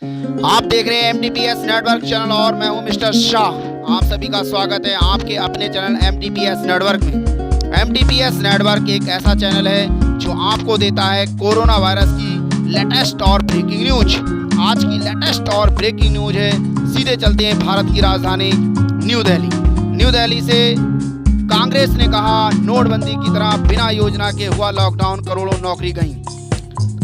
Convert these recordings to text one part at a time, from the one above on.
आप देख रहे हैं एमटीपीएस नेटवर्क चैनल और मैं हूं मिस्टर शाह। आप सभी का स्वागत है आपके अपने चैनल एमटीपीएस नेटवर्क में। एमटीपीएस नेटवर्क एक ऐसा चैनल है जो आपको देता है कोरोना वायरस की लेटेस्ट और ब्रेकिंग न्यूज। आज की लेटेस्ट और ब्रेकिंग न्यूज है, सीधे चलते हैं भारत की राजधानी न्यू दिल्ली से। कांग्रेस ने कहा नोटबंदी की तरह बिना योजना के हुआ लॉकडाउन, करोड़ों नौकरी गई।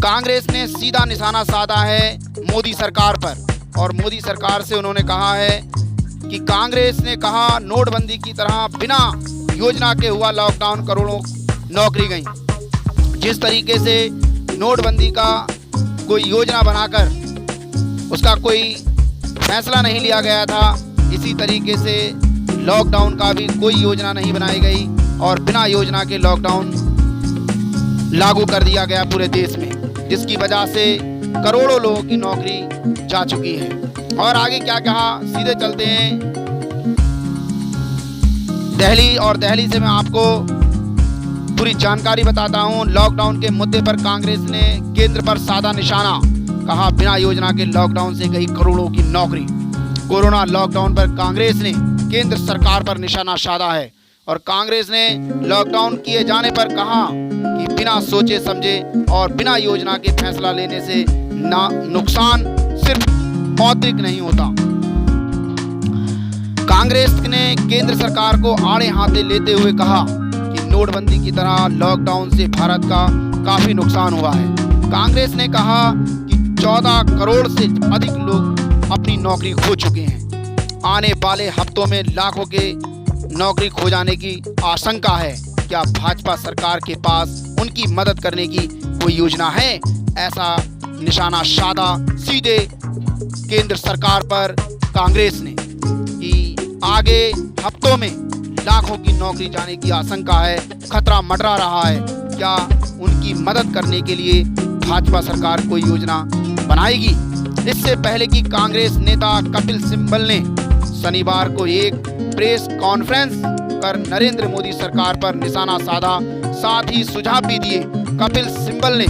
कांग्रेस ने सीधा निशाना साधा है मोदी सरकार पर और मोदी सरकार से उन्होंने कहा है कि कांग्रेस ने कहा नोटबंदी की तरह बिना योजना के हुआ लॉकडाउन, करोड़ों नौकरी गई। जिस तरीके से नोटबंदी का कोई योजना बनाकर उसका कोई फैसला नहीं लिया गया था, इसी तरीके से लॉकडाउन का भी कोई योजना नहीं बनाई गई और बिना योजना के लॉकडाउन लागू कर दिया गया पूरे देश में, जिसकी वजह से करोड़ों लोगों की नौकरी जा चुकी है। और आगे क्या कहा, सीधे चलते हैं दिल्ली और दिल्ली से मैं आपको पूरी जानकारी बताता हूं। लॉकडाउन के मुद्दे पर कांग्रेस ने केंद्र पर साधा निशाना, कहा बिना योजना के लॉकडाउन से गई करोड़ों की नौकरी। कोरोना लॉकडाउन पर कांग्रेस ने केंद्र सरकार पर निशाना साधा है और कांग्रेस ने लॉकडाउन किए जाने पर कहा कि बिना सोचे समझे और बिना योजना के फैसला लेने से नुकसान सिर्फ मौद्रिक नहीं होता। कांग्रेस ने केंद्र सरकार को आड़े हाथे लेते हुए कहा कि नोटबंदी की तरह लॉकडाउन से भारत का काफी नुकसान हुआ है। कांग्रेस ने कहा कि 14 करोड़ से अधिक लोग अपनी नौकरी खो चुके हैं। आने वाले हफ्तों में लाखों के नौकरी खो जाने की आशंका है। क्या भाजपा सरकार के पास उनकी मदद करने की कोई योजना है? ऐसा निशाना साधा सीधे केंद्र सरकार पर कांग्रेस ने कि आगे हफ्तों में लाखों की नौकरी जाने की आशंका है, खतरा मंडरा रहा है। क्या उनकी मदद करने के लिए भाजपा सरकार कोई योजना बनाएगी? इससे पहले कि कांग्रेस नेता कपिल सिब्बल ने शनिवार को एक प्रेस कॉन्फ्रेंस कर नरेंद्र मोदी सरकार पर निशाना साधा, साथ ही सुझाव भी दिए। कपिल सिब्बल ने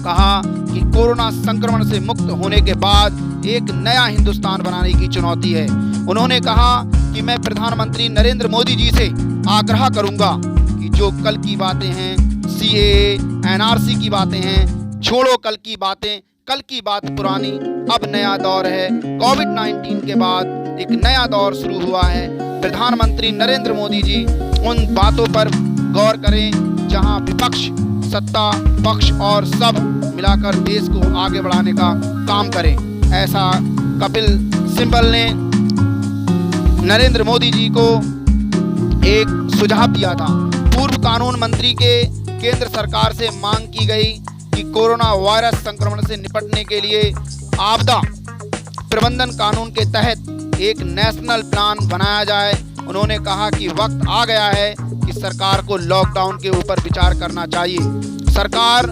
कहा कि कोरोना संक्रमण से मुक्त होने के बाद एक नया हिंदुस्तान बनाने की चुनौती है। उन्होंने कहा कि मैं प्रधानमंत्री नरेंद्र मोदी जी से आग्रह करूंगा कि जो कल की बातें हैं, सीएए, एनआरसी की बातें हैं, छोड़ो कल की बातें, कल की बात पुरानी, अब नया दौर है। कोविड-19 के बाद एक नया दौर शुरू हुआ है। प्रधानमंत्री नरेंद्र मोदी जी उन बातों पर गौर करें जहां विपक्ष, सत्ता पक्ष और सब मिलाकर देश को आगे बढ़ाने का काम करें। ऐसा कपिल सिब्बल ने नरेंद्र मोदी जी को एक सुझाव दिया था। पूर्व कानून मंत्री के केंद्र सरकार से मांग की गई कि कोरोना वायरस संक्रमण से निपटने के लिए आपदा प्रबंधन कानून के तहत एक नेशनल प्लान बनाया जाए। उन्होंने कहा कि वक्त आ गया है कि सरकार को लॉकडाउन के ऊपर विचार करना चाहिए। सरकार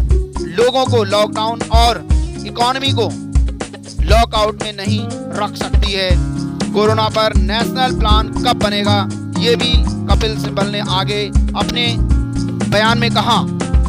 लोगों को लॉकडाउन और इकोनॉमी को लॉकआउट में नहीं रख सकती है। कोरोना पर नेशनल प्लान कब बनेगा, ये भी कपिल सिब्बल ने आगे अपने बयान में कहा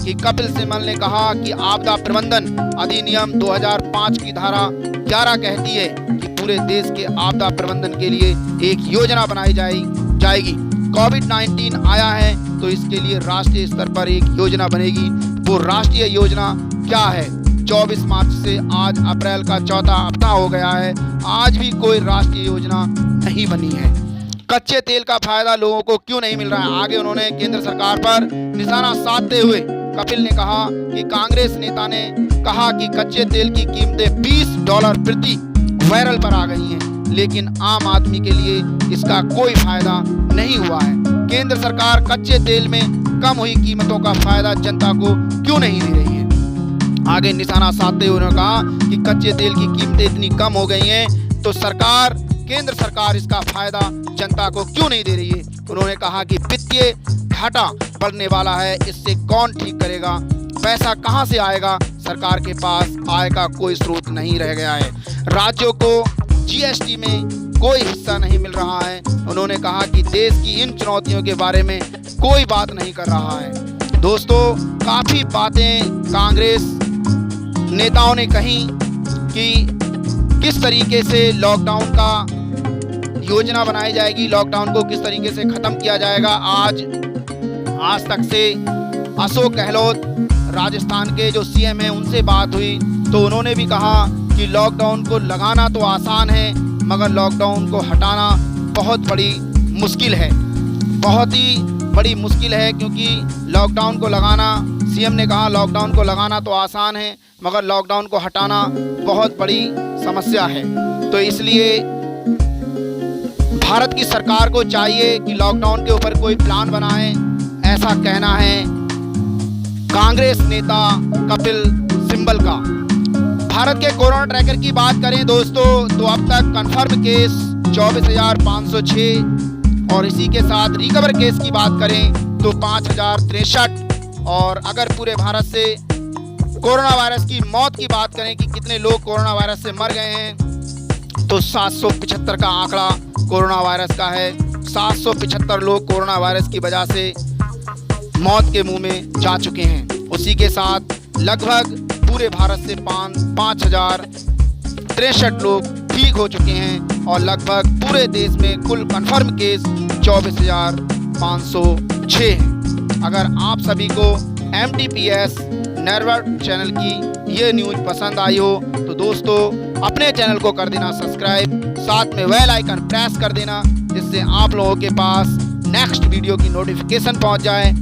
कि कपिल सिब्बल ने कहा कि आपदा प्रबंधन अधिनियम 2005 की धारा 11 कहती है कि पूरे देश के आपदा प्रबंधन के लिए एक योजना बनाई जाएगी। कोविड-19 आया है तो इसके लिए राष्ट्रीय स्तर पर एक योजना बनेगी। वो राष्ट्रीय योजना क्या है? 24 मार्च से आज अप्रैल का चौथा हफ्ता हो गया है, आज भी कोई राष्ट्रीय योजना नहीं बनी है। कच्चे तेल का फायदा लोगों को क्यों नहीं मिल रहा है? आगे उन्होंने केंद्र सरकार पर निशाना साधते हुए कपिल ने कहा कि कांग्रेस नेता ने कहा कि कच्चे तेल की कीमतें $20 प्रति बैरल पर आ गई हैं, लेकिन आम आदमी के लिए इसका कोई फायदा नहीं हुआ है। केंद्र सरकार कच्चे तेल में कम हुई कीमतों का फायदा जनता को क्यों नहीं दे रही है? आगे निशाना साधते हुए उन्होंने कहा कि कच्चे तेल की कीमतें इतनी कम हो गई हैं तो केंद्र सरकार इसका फायदा जनता को क्यों नहीं दे रही है? उन्होंने कहा कि वित्तीय घाटा बढ़ने वाला है, इससे कौन ठीक करेगा? पैसा कहां से आएगा? सरकार के पास आय का कोई स्रोत नहीं रह गया है। राज्यों को जीएसटी में कोई हिस्सा नहीं मिल रहा है। उन्होंने कहा कि देश की इन चुनौतियों के बारे में कोई बात नहीं कर रहा है। दोस्तों, काफी बातें कांग्रेस नेताओं ने कही कि किस तरीके से लॉकडाउन का योजना बनाई जाएगी, लॉकडाउन को किस तरीके से ख़त्म किया जाएगा। आज तक से अशोक गहलोत राजस्थान के जो सीएम हैं उनसे बात हुई तो उन्होंने भी कहा कि लॉकडाउन को लगाना तो आसान है मगर लॉकडाउन को हटाना बहुत बड़ी मुश्किल है, बहुत ही बड़ी मुश्किल है। क्योंकि लॉकडाउन को लगाना, सीएम ने कहा लॉकडाउन को लगाना तो आसान है मगर लॉकडाउन को हटाना बहुत बड़ी समस्या है। तो इसलिए भारत की सरकार को चाहिए कि लॉकडाउन के ऊपर कोई प्लान बनाए, ऐसा कहना है कांग्रेस नेता कपिल सिब्बल का। भारत के कोरोना ट्रैकर की बात करें दोस्तों तो अब तक कंफर्म केस 24,506 और इसी के साथ रिकवर केस की बात करें तो 5,063 और अगर पूरे भारत से कोरोना वायरस की मौत की बात करें कि कितने लोग कोरोना वायरस से मर गए हैं तो 775 का आंकड़ा कोरोना वायरस का है। 775 लोग कोरोना वायरस की वजह से मौत के मुंह में जा चुके हैं। उसी के साथ लगभग पूरे भारत से 5,063 लोग ठीक हो चुके हैं और लगभग पूरे देश में कुल कंफर्म केस 24,506 हैं। अगर आप सभी को MTPS नेटवर्क चैनल की ये न्यूज़ पसंद आई हो तो दोस्तों अपने चैनल को कर देना सब्सक्राइब, साथ में बेल आइकन प्रेस कर देना जिससे आप लोगों के पास नेक्स्ट वीडियो की नोटिफिकेशन पहुंच जाए।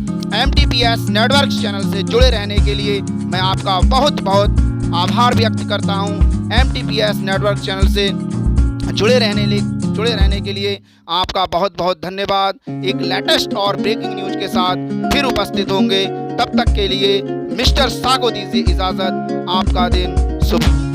MTPS नेटवर्क चैनल से जुड़े रहने के लिए मैं आपका बहुत बहुत आभार व्यक्त करता हूं। MTPS नेटवर्क चैनल से जुड़े रहने के लिए आपका बहुत बहुत धन्यवाद। एक लेटेस्ट और ब्रेकिंग न्यूज़ के साथ फिर उपस्थित होंगे, तब तक के लिए मिस्टर सा को दीजिए इजाज़त। आपका दिन शुभ।